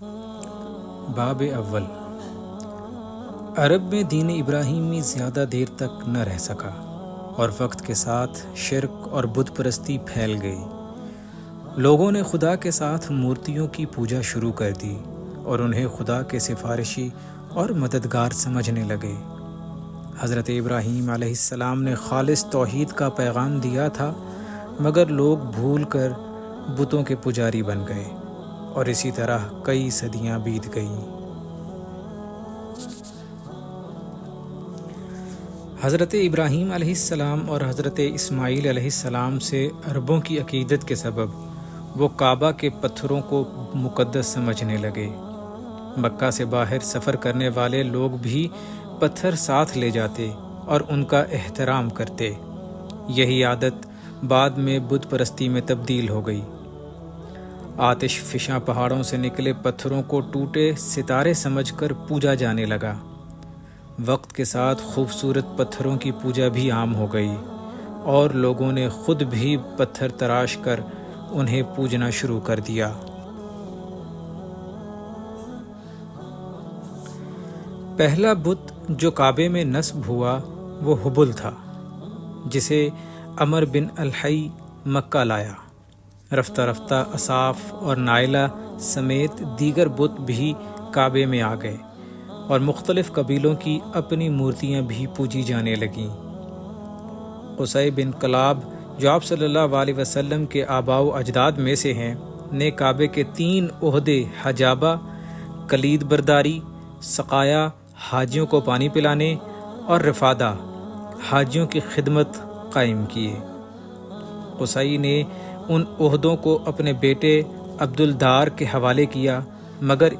باب اول۔ عرب میں دین ابراہیمی زیادہ دیر تک نہ رہ سکا اور وقت کے ساتھ شرک اور بت پرستی پھیل گئی۔ لوگوں نے خدا کے ساتھ مورتیوں کی پوجا شروع کر دی اور انہیں خدا کے سفارشی اور مددگار سمجھنے لگے۔ حضرت ابراہیم علیہ السلام نے خالص توحید کا پیغام دیا تھا، مگر لوگ بھول کر بتوں کے پجاری بن گئے اور اسی طرح کئی صدیاں بیت گئیں۔ حضرت ابراہیم علیہ السلام اور حضرت اسماعیل علیہ السلام سے عربوں کی عقیدت کے سبب وہ کعبہ کے پتھروں کو مقدس سمجھنے لگے۔ مکہ سے باہر سفر کرنے والے لوگ بھی پتھر ساتھ لے جاتے اور ان کا احترام کرتے۔ یہی عادت بعد میں بت پرستی میں تبدیل ہو گئی۔ آتش فشاں پہاڑوں سے نکلے پتھروں کو ٹوٹے ستارے سمجھ کر پوجا جانے لگا۔ وقت کے ساتھ خوبصورت پتھروں کی پوجا بھی عام ہو گئی اور لوگوں نے خود بھی پتھر تراش کر انہیں پوجنا شروع کر دیا۔ پہلا بت جو کعبے میں نصب ہوا وہ ہبل تھا، جسے عمر بن الحی مکہ لایا۔ رفتہ رفتہ اصاف اور نائلہ سمیت دیگر بت بھی کعبے میں آ گئے اور مختلف قبیلوں کی اپنی مورتیاں بھی پوجی جانے لگیں۔ قصی بن کلاب جو آپ صلی اللہ علیہ وسلم کے آباء و اجداد میں سے ہیں، نے کعبے کے 3 عہدے حجابہ، کلید برداری، سقایا حاجیوں کو پانی پلانے اور رفادہ حاجیوں کی خدمت قائم کیے۔ قصی نے ان عہدوں کو اپنے بیٹے عبدالدار کے حوالے کیا، مگر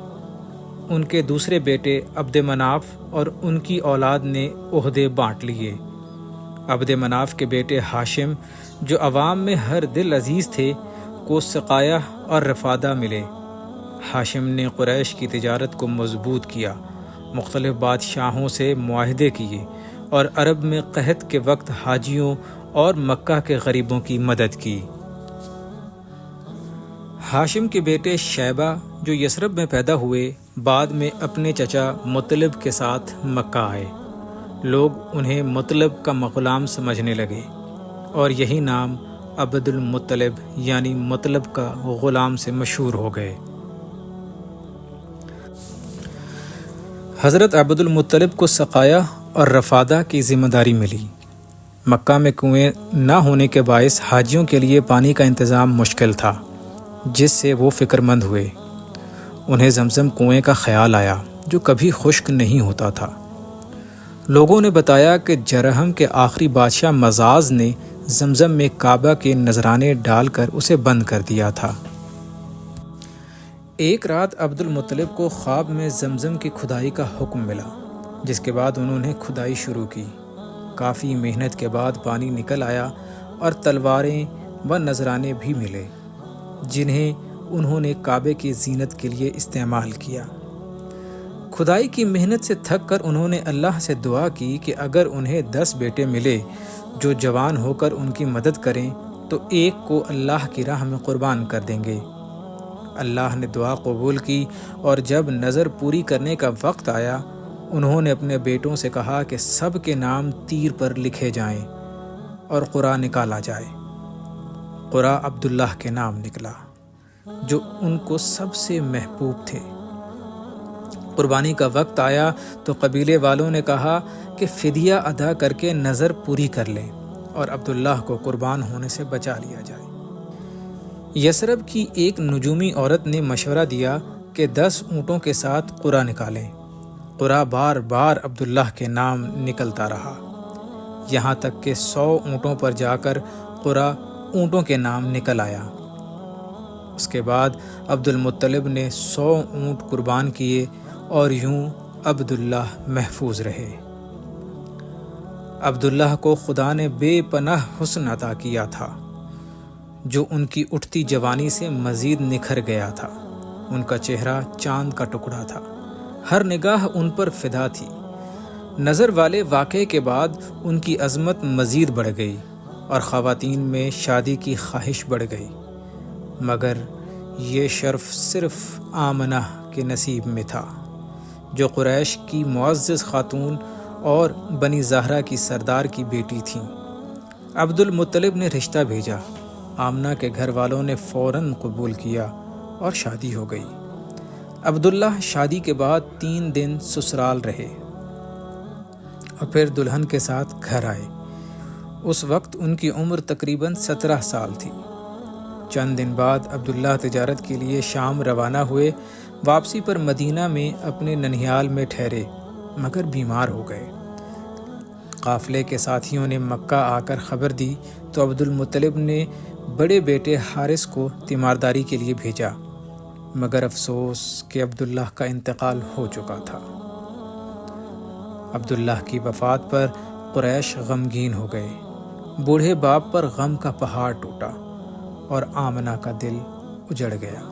ان کے دوسرے بیٹے عبد مناف اور ان کی اولاد نے عہدے بانٹ لیے۔ عبد مناف کے بیٹے ہاشم، جو عوام میں ہر دل عزیز تھے، کو سقایا اور رفادہ ملے۔ ہاشم نے قریش کی تجارت کو مضبوط کیا، مختلف بادشاہوں سے معاہدے کیے اور عرب میں قحط کے وقت حاجیوں اور مکہ کے غریبوں کی مدد کی۔ ہاشم کے بیٹے شیبہ جو یثرب میں پیدا ہوئے، بعد میں اپنے چچا مطلب کے ساتھ مکہ آئے۔ لوگ انہیں مطلب کا غلام سمجھنے لگے اور یہی نام عبد المطلب یعنی مطلب کا غلام سے مشہور ہو گئے۔ حضرت عبد المطلب کو سقایا اور رفادہ کی ذمہ داری ملی۔ مکہ میں کنویں نہ ہونے کے باعث حاجیوں کے لیے پانی کا انتظام مشکل تھا، جس سے وہ فکر مند ہوئے۔ انہیں زمزم کنویں کا خیال آیا جو کبھی خشک نہیں ہوتا تھا۔ لوگوں نے بتایا کہ جرہم کے آخری بادشاہ مزاز نے زمزم میں کعبہ کے نذرانے ڈال کر اسے بند کر دیا تھا۔ ایک رات عبد المطلب کو خواب میں زمزم کی کھدائی کا حکم ملا، جس کے بعد انہوں نے کھدائی شروع کی۔ کافی محنت کے بعد پانی نکل آیا اور تلواریں و نذرانے بھی ملے، جنہیں انہوں نے کعبے کی زینت کے لیے استعمال کیا۔ کھدائی کی محنت سے تھک کر انہوں نے اللہ سے دعا کی کہ اگر انہیں 10 بیٹے ملے جو جوان ہو کر ان کی مدد کریں تو ایک کو اللہ کی راہ میں قربان کر دیں گے۔ اللہ نے دعا قبول کی اور جب نظر پوری کرنے کا وقت آیا، انہوں نے اپنے بیٹوں سے کہا کہ سب کے نام تیر پر لکھے جائیں اور قرآ نکالا جائے۔ قرآ عبداللہ کے نام نکلا، جو ان کو سب سے محبوب تھے۔ قربانی کا وقت آیا تو قبیلے والوں نے کہا کہ فدیہ ادا کر کے نظر پوری کر لیں اور عبداللہ کو قربان ہونے سے بچا لیا جائے۔ یثرب کی ایک نجومی عورت نے مشورہ دیا کہ 10 اونٹوں کے ساتھ قرآ نکالیں۔ قرآ بار بار عبداللہ کے نام نکلتا رہا، یہاں تک کہ 100 اونٹوں پر جا کر قرآ اونٹوں کے نام نکل آیا۔ اس کے بعد عبد المطلب نے 100 اونٹ قربان کیے اور یوں عبداللہ محفوظ رہے۔ عبداللہ کو خدا نے بے پناہ حسن عطا کیا تھا، جو ان کی اٹھتی جوانی سے مزید نکھر گیا تھا۔ ان کا چہرہ چاند کا ٹکڑا تھا، ہر نگاہ ان پر فدا تھی۔ نظر والے واقعے کے بعد ان کی عظمت مزید بڑھ گئی اور خواتین میں شادی کی خواہش بڑھ گئی، مگر یہ شرف صرف آمنہ کے کے نصیب میں تھا، جو قریش کی معزز خاتون اور بنی زہرہ کی سردار کی بیٹی تھیں۔ عبد المطلب نے رشتہ بھیجا، آمنہ کے گھر والوں نے فوراً قبول کیا اور شادی ہو گئی۔ عبداللہ شادی کے بعد 3 دن سسرال رہے اور پھر دلہن کے ساتھ گھر آئے۔ اس وقت ان کی عمر تقریباً 17 سال تھی۔ چند دن بعد عبداللہ تجارت کے لیے شام روانہ ہوئے۔ واپسی پر مدینہ میں اپنے ننھیال میں ٹھہرے مگر بیمار ہو گئے۔ قافلے کے ساتھیوں نے مکہ آ کر خبر دی تو عبد المطلب نے بڑے بیٹے حارث کو تیمارداری کے لیے بھیجا، مگر افسوس کہ عبداللہ کا انتقال ہو چکا تھا۔ عبداللہ کی وفات پر قریش غمگین ہو گئے۔ بوڑھے باپ پر غم کا پہاڑ ٹوٹا اور آمنہ کا دل اجڑ گیا۔